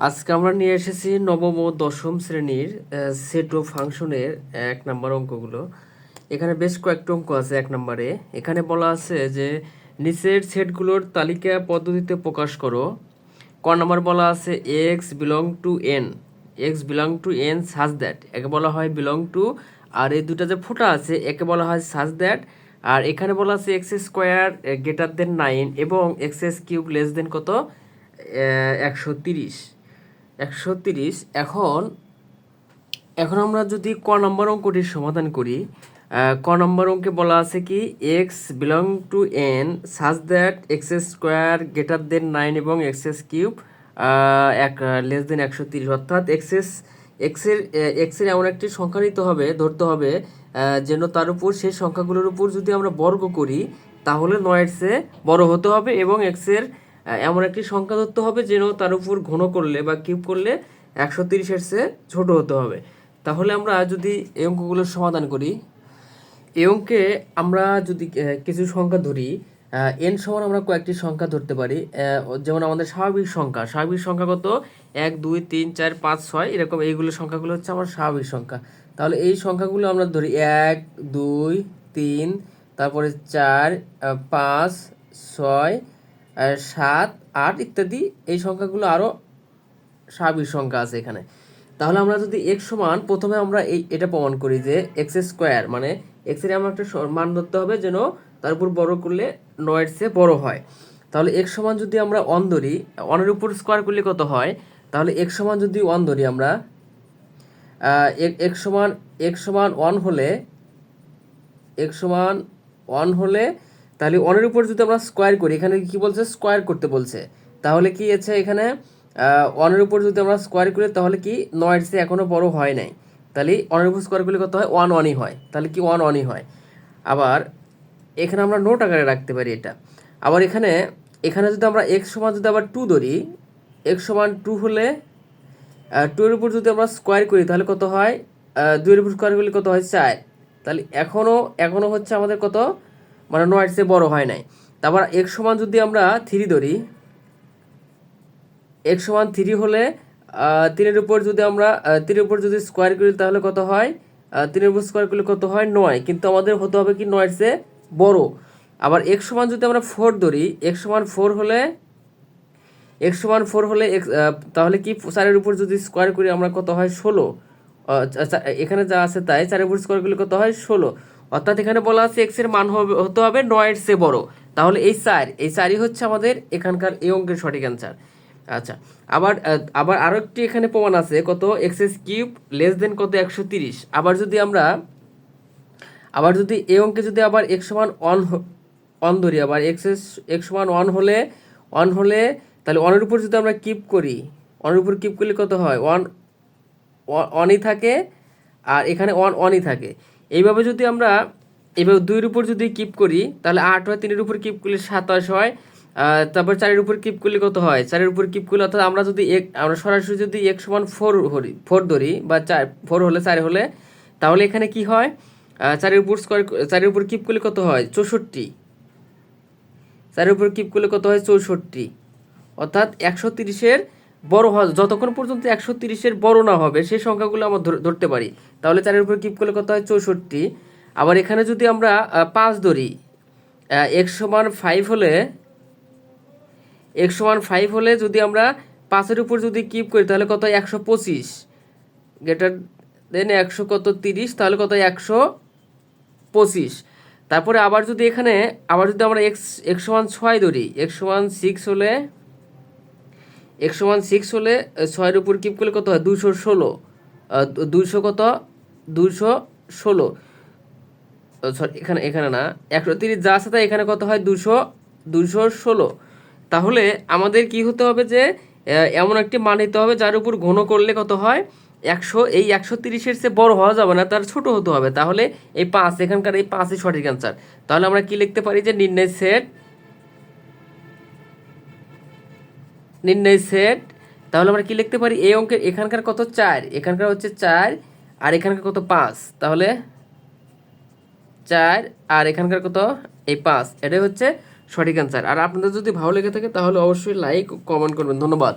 আজকে আমরা নিয়ে এসেছি নবম ও দশম শ্রেণীর সেট ও ফাংশনের 1 নম্বর অঙ্কগুলো। এখানে বেশ কয়েকটি অঙ্ক আছে 1 নম্বরে। এখানে বলা আছে যে নিচের সেটগুলোর তালিকা পদ্ধতিতে প্রকাশ করো। ক নম্বর বলা আছে x belong to N, x belong to N such that, একে বলা হয় বিলং টু, আর এই দুটা যে ফোঁটা আছে একে বলা হয় সাজ দ্যাট। আর এখানে বলা আছে এক্স স্কোয়ার গ্রেটার দেন 9 এবং এক্স কিউব লেস দেন কত 130। 130। এখন এখন আমরা যদি ক নম্বর অঙ্কটির সমাধান করি, ক নম্বর অঙ্কে বলা আছে কি x belong to N such that x square greater than 9 এবং এক্স কিউব লেস দেন 130, অর্থাৎ এক্সের এমন একটি সংখ্যা নিতে হবে, ধরতে হবে যেন তার উপর সেই সংখ্যাগুলোর উপর যদি আমরা বর্গ করি তাহলে 9-এর চেয়ে বড় হতে হবে এবং এক্সের এমন একটি সংখ্যা ধরতে হবে যেন তার উপর ঘন করলে বা কিউব করলে 130-এর চেয়ে ছোট হতে হবে। তাহলে আমরা যদি এই অঙ্কগুলোর সমাধান করি, এই অঙ্কে আমরা যদি কিছু সংখ্যা ধরি, এন সমান আমরা কয়েকটি সংখ্যা ধরতে পারি, যেমন আমাদের স্বাভাবিক সংখ্যা কত 1 2 3 4 5 6 এরকম, এইগুলো সংখ্যাগুলো হচ্ছে আমার স্বাভাবিক সংখ্যা। তাহলে এই সংখ্যাগুলো আমরা ধরি 1 2 3, তারপরে 4 5 6 7 8 ইত্যাদি। এই সংখ্যাগুলো আরও স্বাভাবিক সংখ্যা আছে এখানে। তাহলে আমরা যদি এক্স সমান, প্রথমে আমরা এটা প্রমাণ করি যে এক্স স্কোয়ার মানে এক্সের এমন একটা মান ধরতে হবে যেন তার উপর বড় করলে 9-এর চেয়ে বড় হয়। তাহলে এক্স সমান যদি আমরা 1 ধরি, 1-এর উপর স্কোয়ার করলে কত হয়, তাহলে এক্স সমান যদি 1 ধরি আমরা, এক্স সমান 1 হলে, এক্স সমান 1 হলে তাহলে 1-এর উপর যদি আমরা স্কোয়ার করি, এখানে কি বলছে স্কোয়ার করতে বলছে, তাহলে কি আছে এখানে 1-এর উপর যদি আমরা স্কোয়ার করি তাহলে কি 9-এর চেয়ে এখনও বড় হয় নাই, তাহলে 1-এর উপর স্কোয়ার করলে কত হয় 1 1ই হয়, তাহলে কি 1 1ই হয়। আবার এখানে আমরা নোট আকারে রাখতে পারি এটা। আবার এখানে এখানে যদি আমরা এক্স সমান যদি আবার 2 ধরি, এক্স সমান 2 হলে 2-এর উপর যদি আমরা স্কোয়ার করি তাহলে কত হয়, 2-এর উপর স্কোয়ার করলে কত হয় 4, তাহলে এখনও হচ্ছে আমাদের কত, মানে 9-এর চেয়ে বড় হয় নাই। তারপর এক্স সমান যদি আমরা 3 ধরি, এক্স সমান 3 হলে 3-এর উপর যদি আমরা 3-এর উপর যদি স্কোয়ার করি তাহলে কত হয়, 3-এর উপর স্কোয়ার করলে কত হয় 9, কিন্তু আমাদের হতে হবে কি 9-এর চেয়ে বড়। আবার এক্স সমান যদি আমরা 4 ধরি, এক্স সমান 4 হলে, তাহলে কি 4-এর উপর যদি স্কোয়ার করি আমরা কত হয় 16, এখানে যা আছে তাই 4-এর উপর স্কোয়ার করলে কত হয় 16, অর্থাৎ এখানে বলা আছে এক্সের মান হতে হবে 9-এর চেয়ে বড়। তাহলে এই 4ই হচ্ছে আমাদের এখানকার এই অঙ্কের সঠিক অ্যান্সার। আচ্ছা, আবার আবার আরও একটি এখানে প্রমাণ আছে কত এক্স কিউব লেস দেন কত 130। আবার যদি এই অঙ্কে যদি আবার এক্স সমান 1 ধরি, আবার এক্স সমান 1 হলে তাহলে 1-এর উপর যদি আমরা কিউব করি, 1-এর উপর কিউব করলে কত হয় 1 1ই থাকে, আর এখানে 1 1ই থাকে। এইভাবে 2-এর উপর যদি কিউব করি তাহলে 8 হয়, 3-এর উপর কিউব করলে 27 হয়, তারপর 4-এর উপর কিউব করলে কত হয়, 4-এর উপর কিউব করলে, অর্থাৎ আমরা সরাসরি যদি এক্স সমান 4 ধরি বা 4 হলে 4 হলে, তাহলে এখানে কি হয় 4-এর উপর কিউব করলে কত হয় 64, 4-এর উপর কিউব করলে কত হয় 64, অর্থাৎ 130-এর বড় হয়, যতক্ষণ পর্যন্ত 130-এর বড় না হবে সেই সংখ্যাগুলো আমরা ধরতে পারি। তাহলে 4-এর উপর কিউব করলে কত হয় 64। আবার এখানে যদি আমরা 5 ধরি, এক্স সমান 5 হলে যদি আমরা 5-এর উপর যদি কিউব করি তাহলে কত হয় 125, গ্রেটার দেন 100 কত 30, তাহলে কত হয় 125। তারপরে আবার যদি আমরা এক্স সমান 6 ধরি, এক্স সমান 6 হলে 6-এর উপর কিউব করলে কত হয় 216, 200 কত 216, সরি এখানে না 130 যা আছে তাই এখানে কত হয় 216। তাহলে আমাদের কি হতে হবে যে এমন একটি মান নিতে হবে যার উপর ঘন করলে কত হয় 100, এই 130-এর চেয়ে বড় হওয়া যাবে না, তার ছোট হতে হবে। তাহলে এই 5, এখানকার এই 5-ই সঠিক অ্যান্সার। তাহলে আমরা কি লিখতে পারি যে নির্ণয় সেট। তাহলে আমরা কি লিখতে পারি, এই অঙ্কের এখানকার কত 4, এখানকার হচ্ছে 4, আর এখানকার কত 5, তাহলে 4 আর এখানকার কত এই 5, এটাই হচ্ছে সঠিক অ্যান্সার। আর আপনাদের যদি ভালো লেগে থাকে তাহলে অবশ্যই লাইক ও কমেন্ট করবেন। ধন্যবাদ।